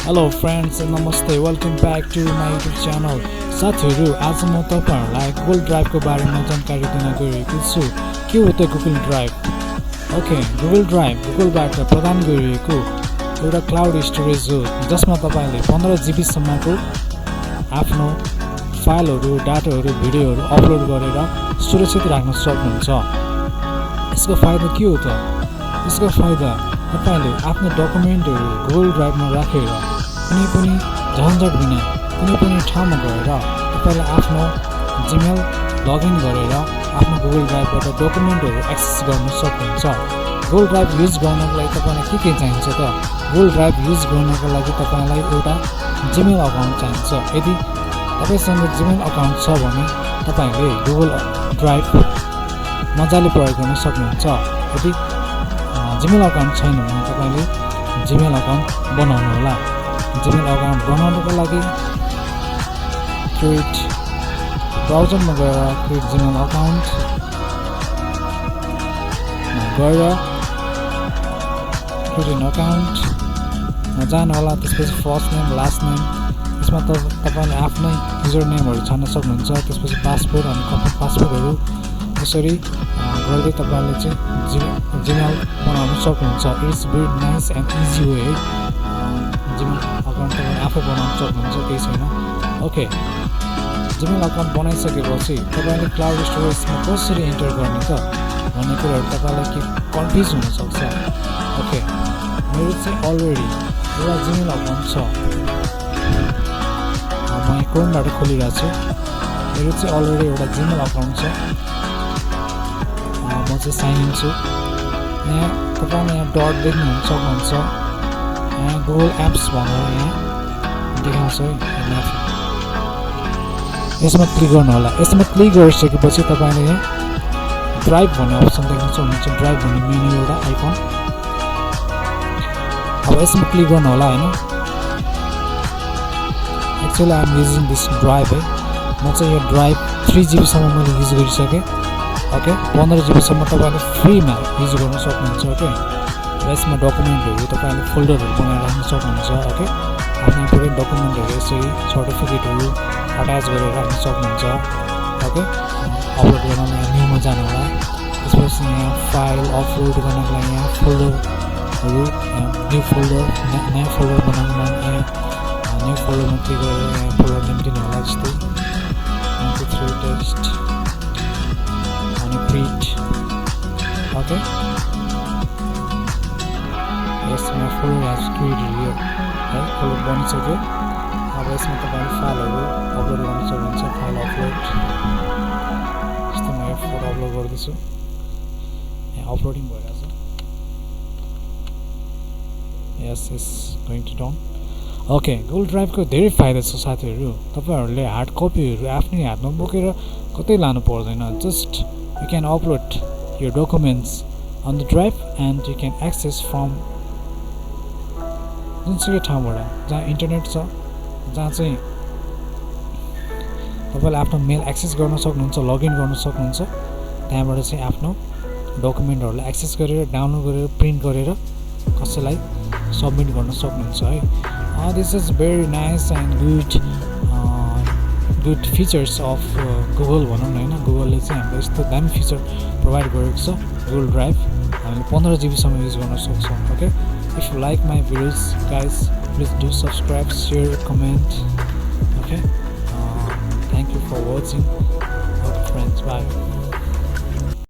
Hello friends, नमस्ते, welcome back to my YouTube channel. साथीहरू, आज म तपाईहरुलाई गुगल ड्राइभको बारेमा जानकारी दिन गइरहेको छु। के हो त Google drive? Okay, Google drive गुगलबाट प्रदान गरिएको एउटा क्लाउड स्टोरेज हो जसमा तपाईले 15 GB सम्मको आफ्नो फाइलहरू, डाटाहरू, भिडियोहरू अपलोड गरेर सुरक्षित राख्न सक्नुहुन्छ। यसको फाइदा के हो त? यसको फाइदा तपाईले आफ्नो डकुमेन्टहरू गुगल ड्राइभमा राखेर कुनै पनि झन्झट बिना कुनै पनि ठाउँमा गएर तपाईले आफ्नो जीमेल लगइन गरेर आफ्नो गुगल ड्राइभबाट डकुमेन्टहरू एक्सेस गर्न सक्नुहुन्छ। गुगल ड्राइभ युज गर्नको लागि तपाईलाई के चाहिन्छ त? गुगल ड्राइभ युज गर्नको लागि तपाईलाई एउटा जीमेल अकाउन्ट चाहिन्छ। यदि तपाईसँग जीमेल अकाउन्ट छ भने तपाईले गुगल ड्राइभ मजाले प्रयोग गर्न सक्नुहुन्छ। यदि जीमेल अकाउन्ट छैन भने तपाईले जीमेल अकाउन्ट बनाउनु होला। जीमेल अकाउन्ट बनाउनको लागि क्रिएट ब्राउजरमा गएर क्रिएट जीमेल अकाउन्ट गएर क्रिएट एन अकाउन्ट जानु होला। त्यसपछि फर्स्ट नेम, लास्ट नेम, यसमा तपाईले आफ्नै युजर नेमहरू छान्न सक्नुहुन्छ। त्यसपछि पासवर्ड अनि कन्फर्म पासवर्डहरू यसरी गर्दै तपाईले चाहिँ जीमेल बनाउन सक्नुहुन्छ। It's very nice and easy way है। जीमेल अकाउन्ट तपाईले आफै बनाउन सक्नुहुन्छ, केही छैन। ओके, जीमेल अकाउन्ट बनाइसकेपछि तपाईले क्लाउड स्टोरेजमा कसरी इन्टर गर्ने त भन्ने कुराहरू तपाईलाई के कन्फ्युज हुन सक्छ। ओके, मेरो चाहिँ अलरेडी एउटा जीमेल अकाउन्ट छ। म यहाँ क्रोमबाट खोलिरहेको छु। मेरो चाहिँ अलरेडी एउटा जीमेल अकाउन्ट छ। म चाहिँ साइन इन छु। यहाँ तपाईले यहाँ डट देख्न सक्नुहुन्छ। यहाँ गुगल एप्स भनेर यहाँ देखाउँछ है माथि। यसमा क्लिक गर्नु होला। यसमा क्लिक गरिसकेपछि तपाईले यहाँ ड्राइभ भन्ने अप्सन देख्न सक्नुहुन्छ। ड्राइभ भन्ने मेन्यु एउटा आइकन। अब यसमा क्लिक गर्नु होला हैन। Actually I am using this drive है। म चाहिँ यो ड्राइभ 3 GB सम्म मैले युज गरिसकेँ। ओके, 15 GB सम्म तपाईले फ्रीमा युज गर्न सक्नुहुन्छ। ओके, र यसमा डकुमेन्टहरू तपाईले फोल्डरहरू बनाएर राख्न सक्नुहुन्छ। ओके, आफ्नो इम्पोर्टेन्ट डकुमेन्टहरू यसरी सर्टिफिकेटहरू अट्याच गरेर राख्न सक्नुहुन्छ। ओके, अपलोड गर्न यहाँ न्यूमा जानु होला। त्यसपछि यहाँ फाइल अपलोड गर्नको लागि यहाँ फोल्डरहरू, न्यू फोल्डर, नयाँ फोल्डर बनाउन यहाँ न्यू फोल्डरमा क्लिक गरेर यहाँ फोल्डर नेम दिनु होला। जस्तै 3 टेस्ट अनि प्रिन्ट। ओके, यसमा फोल्डर हेज क्रिएटेड हियर है। फोल्डर बनिसक्यो। अब यसमा तपाईले फाइलहरू अपलोड गर्न सक्नुहुन्छ। फाइल अपलोड, जस्तो म यहाँ फोटो अपलोड गर्दैछु। यहाँ अपलोडिङ भइरहेछ। यस is going to down. Okay, Google ड्राइभको धेरै फाइदा छ साथीहरू। तपाईहरूले हार्ड कपीहरू आफ्नै हातमा बोकेर कतै लानु पर्दैन। Just you can upload your documents on the drive and you can access from जुनसुकै ठाउँबाट जहाँ इन्टरनेट छ, जहाँ चाहिँ तपाईले आफ्नो मेल एक्सेस गर्न सक्नुहुन्छ, लगइन गर्न सक्नुहुन्छ। त्यहाँबाट चाहिँ आफ्नो डकुमेन्टहरूलाई एक्सेस गरेर, डाउनलोड गरेर, प्रिन्ट गरेर कसैलाई सबमिट गर्न सक्नुहुन्छ है। This is very nice and good features of Google भनौँ न हैन। गुगलले चाहिँ हामीलाई यस्तो दामी फिचर प्रोभाइड गरेको छ। गुगल ड्राइभ हामीले 15 GB सम्म युज गर्न सक्छौँ। Okay, if you like my videos guys, please do subscribe, share, comment. Okay, thank you for watching.